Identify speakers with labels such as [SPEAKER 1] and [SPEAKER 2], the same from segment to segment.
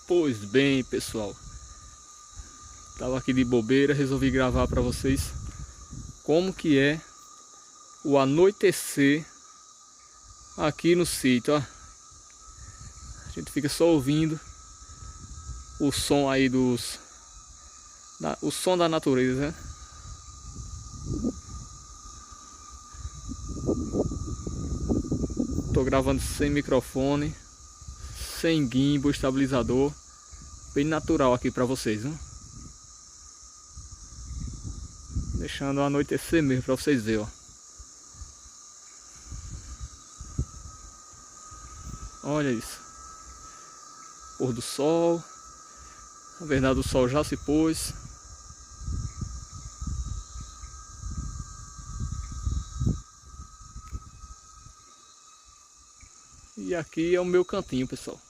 [SPEAKER 1] Pois bem, pessoal, tava aqui de bobeira, resolvi gravar para vocês como que é o anoitecer aqui no sítio, ó. A gente fica só ouvindo o som aí o som da natureza, né? Tô gravando sem microfone, sem gimbal, estabilizador, bem natural aqui para vocês, né? Deixando o anoitecer mesmo para vocês verem, ó. Olha isso. Pôr do sol. Na verdade o sol já se pôs. E aqui é o meu cantinho, pessoal.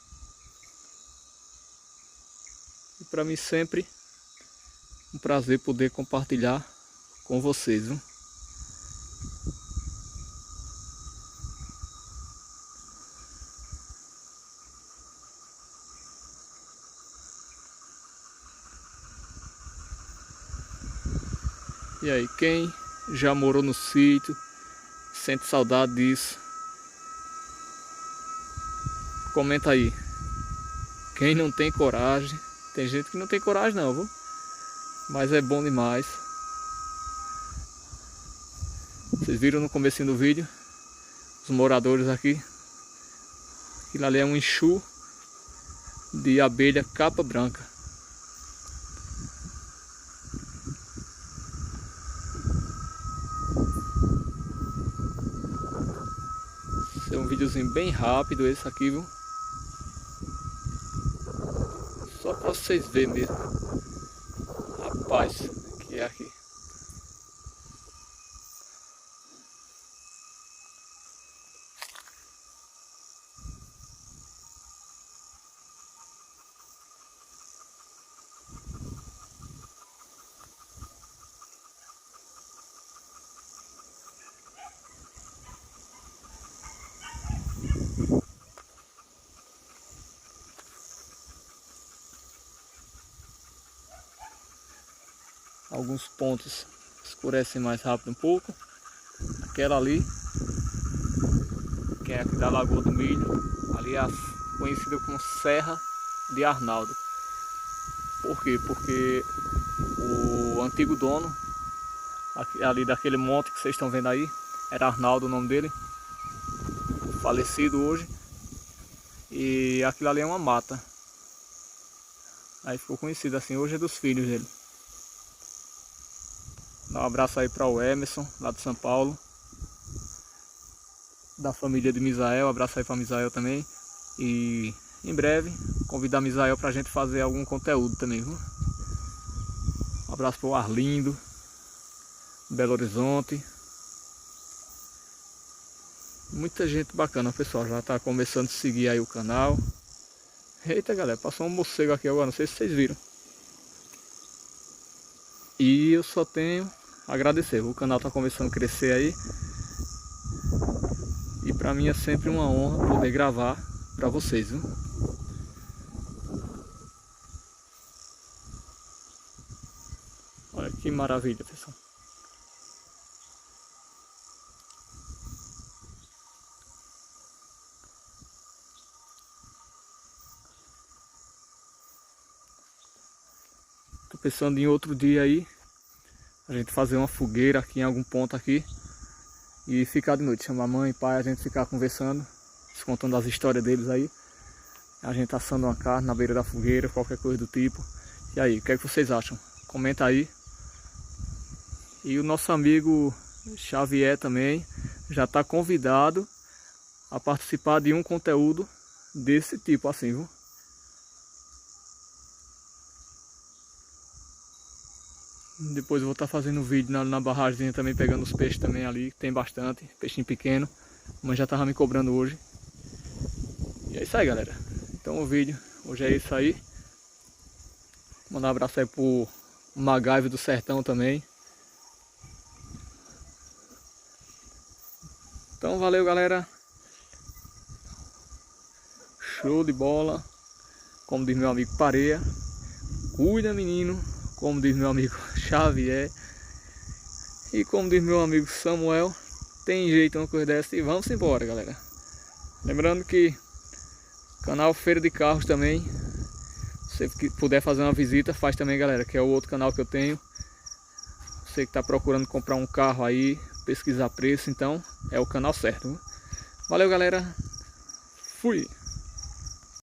[SPEAKER 1] E para mim sempre um prazer poder compartilhar com vocês, viu? E aí, quem já morou no sítio, sente saudade disso? Comenta aí. Quem não tem coragem, tem gente que não tem coragem não, viu? Mas é bom demais. Vocês viram no comecinho do vídeo, os moradores aqui. Aquilo ali é um enxu de abelha capa branca. É um videozinho bem rápido esse aqui, viu? Só pra vocês verem mesmo. Rapaz, que é aqui. Alguns pontos escurecem mais rápido um pouco. Aquela ali, que é aqui da Lagoa do Milho, ali é conhecida como Serra de Arnaldo. Por quê? Porque o antigo dono ali daquele monte que vocês estão vendo aí, era Arnaldo o nome dele, falecido hoje. E aquilo ali é uma mata. Aí ficou conhecido assim, hoje é dos filhos dele. Dá um abraço aí para o Emerson, lá de São Paulo. Da família de Misael, um abraço aí para Misael também. E em breve, convidar Misael para a gente fazer algum conteúdo também, viu? Um abraço para o Arlindo, Belo Horizonte. Muita gente bacana, pessoal. Já está começando a seguir aí o canal. Eita, galera, passou um morcego aqui agora, não sei se vocês viram. E eu só tenho a agradecer. O canal está começando a crescer aí. E para mim é sempre uma honra poder gravar para vocês, viu? Olha que maravilha, pessoal. Tô pensando em outro dia aí, a gente fazer uma fogueira aqui em algum ponto aqui e ficar de noite, chamar mãe e pai, a gente ficar conversando, contando as histórias deles aí, a gente assando uma carne na beira da fogueira, qualquer coisa do tipo. E aí, o que é que vocês acham? Comenta aí. E o nosso amigo Xavier também já está convidado a participar de um conteúdo desse tipo assim, viu? Depois eu vou estar fazendo um vídeo na barragem também, pegando os peixes também ali, tem bastante, peixinho pequeno, mas já tava me cobrando hoje. E é isso aí, galera. Então o vídeo hoje é isso aí. Mandar um abraço aí pro MacGyver do Sertão também. Então valeu, galera. Show de bola. como diz meu amigo Pareia, cuida menino, como diz meu amigo Xavier, e como diz meu amigo Samuel, tem jeito uma coisa dessa e vamos embora, galera. Lembrando que canal Feira de Carros também, se você puder fazer uma visita, faz também, galera, que é o outro canal que eu tenho. Você que está procurando comprar um carro aí, pesquisar preço, então é o canal certo. Valeu, galera. Fui!